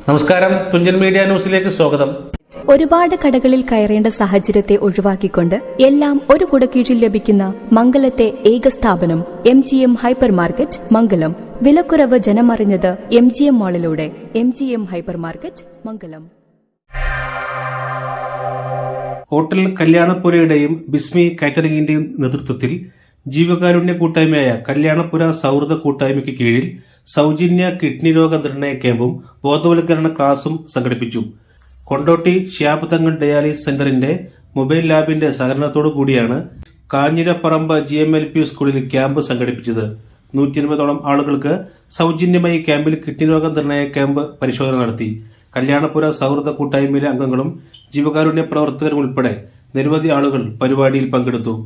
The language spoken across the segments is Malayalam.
നമസ്കാരം, തുഞ്ചൻ മീഡിയ ന്യൂസിലേക്ക് സ്വാഗതം. ഒരുപാട് കടകളിൽ കയറേണ്ട സാഹചര്യത്തെ ഒഴിവാക്കിക്കൊണ്ട് എല്ലാം ഒരു കുടക്കീഴിൽ ലഭിക്കുന്ന മംഗലത്തെ ഏക സ്ഥാപനം MGM ഹൈപ്പർ മാർക്കറ്റ് മംഗലം. വിലക്കുറവ് ജനമറിഞ്ഞത് MGM മാളിലൂടെ. MGM ഹൈപ്പർ മാർക്കറ്റ് മംഗലം. ഹോട്ടൽ കല്യാണപുരയുടെയും ബിസ്മി കാറ്ററിംഗിന്റെയും നേതൃത്വത്തിൽ ജീവകാരുണ്യ കൂട്ടായ്മയായ കല്യാണപുര സൗഹൃദ കൂട്ടായ്മയ്ക്ക് കീഴിൽ സൗജന്യ കിഡ്നി രോഗ നിർണയ ക്യാമ്പും ബോധവൽക്കരണ ക്ലാസും സംഘടിപ്പിച്ചു. കൊണ്ടോട്ടി ശ്യാപതങ്ങൻ ഡയാലിസിസ് സെന്ററിന്റെ മൊബൈൽ ലാബിന്റെ സഹകരണത്തോടു കൂടിയാണ് കാഞ്ഞിരപ്പറമ്പ് GMLP സ്കൂളിൽ ക്യാമ്പ് സംഘടിപ്പിച്ചത്. 180ഓളം ആളുകൾക്ക് സൗജന്യമായി ക്യാമ്പിൽ കിഡ്നി രോഗ നിർണയ ക്യാമ്പ് പരിശോധന നടത്തി. കല്യാണപുര സൗഹൃദ കൂട്ടായ്മയിലെ അംഗങ്ങളും ജീവകാരുണ്യ പ്രവർത്തകരും ഉൾപ്പെടെ നിരവധി ആളുകൾ പരിപാടിയിൽ പങ്കെടുത്തു.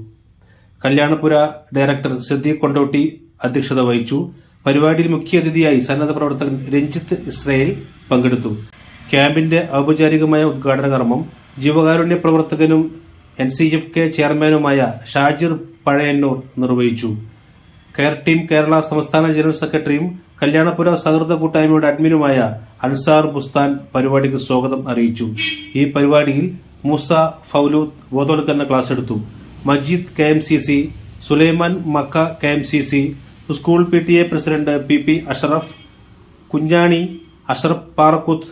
കല്യാണപുര ഡയറക്ടർ സിദ്ദീഖ് കൊണ്ടോട്ടി അധ്യക്ഷത വഹിച്ചു. പരിപാടിയിൽ മുഖ്യ അതിഥിയായി സന്നദ്ധ പ്രവർത്തകൻ രഞ്ജിത്ത് ഇസ്രയേൽ പങ്കെടുത്തു. ക്യാമ്പിന്റെ ഔപചാരികമായ ഉദ്ഘാടന കർമ്മം ജീവകാരുണ്യ പ്രവർത്തകനും NCFK ചെയർമാനുമായ ഷാജിർ പഴയന്നൂർ നിർവഹിച്ചു. കെയർ ടീം കേരള സംസ്ഥാന ജനറൽ സെക്രട്ടറിയും കല്യാണപുര സൗഹൃദ കൂട്ടായ്മയുടെ അഡ്മിനുമായ അൻസാർ ബുസ്താൻ പരിപാടിക്ക് സ്വാഗതം അറിയിച്ചു. ഈ പരിപാടിയിൽ മൂസ ഫൗലൂത്ത് ബോധവൽക്കരണ ക്ലാസ് എടുത്തു. Majeed KMCC, Sulaiman Mecca KMCC, school PTA president PP Ashraf, Kunhani, Ashraf Parakkuth,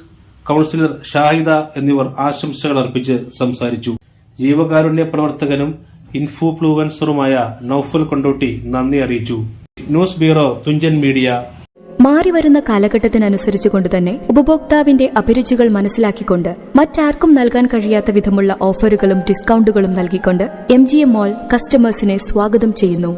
councillor Shahida എന്നിവർ ആശംസകൾ അർപ്പിച്ച് സംസാരിച്ചു. ജീവകാരുണ്യ പ്രവർത്തകനും ഇൻഫ്ലുവൻസറുമായ നൌഫൽ കൊണ്ടോട്ടി നന്ദി അറിയിച്ചു. News bureau, Thunchan media. മാറിവരുന്ന കാലഘട്ടത്തിനനുസരിച്ചുകൊണ്ട് തന്നെ ഉപഭോക്താവിന്റെ അഭിരുചികൾ മനസ്സിലാക്കിക്കൊണ്ട് മറ്റാർക്കും നൽകാൻ കഴിയാത്ത വിധമുള്ള ഓഫറുകളും ഡിസ്കൌണ്ടുകളും നൽകിക്കൊണ്ട് MGM മാൾ കസ്റ്റമേഴ്സിനെ സ്വാഗതം ചെയ്യുന്നു.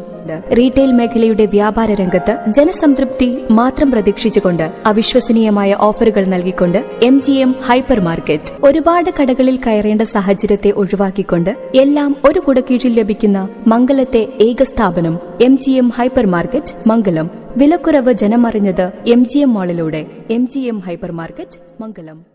റീറ്റെയിൽ മേഖലയുടെ വ്യാപാര രംഗത്ത് ജനസംതൃപ്തി മാത്രം പ്രതീക്ഷിച്ചുകൊണ്ട് അവിശ്വസനീയമായ ഓഫറുകൾ നൽകിക്കൊണ്ട് MGM ഹൈപ്പർ മാർക്കറ്റ്. ഒരുപാട് കടകളിൽ കയറേണ്ട സാഹചര്യത്തെ ഒഴിവാക്കിക്കൊണ്ട് എല്ലാം ഒരു കുടക്കീഴിൽ ലഭിക്കുന്ന മംഗലത്തെ ഏക സ്ഥാപനം MGM ഹൈപ്പർ മാർക്കറ്റ് മംഗലം. വിലക്കുറവ് ജനമറിഞ്ഞത് MGM മാളിലൂടെ. MGM ഹൈപ്പർ മാർക്കറ്റ് മംഗലം.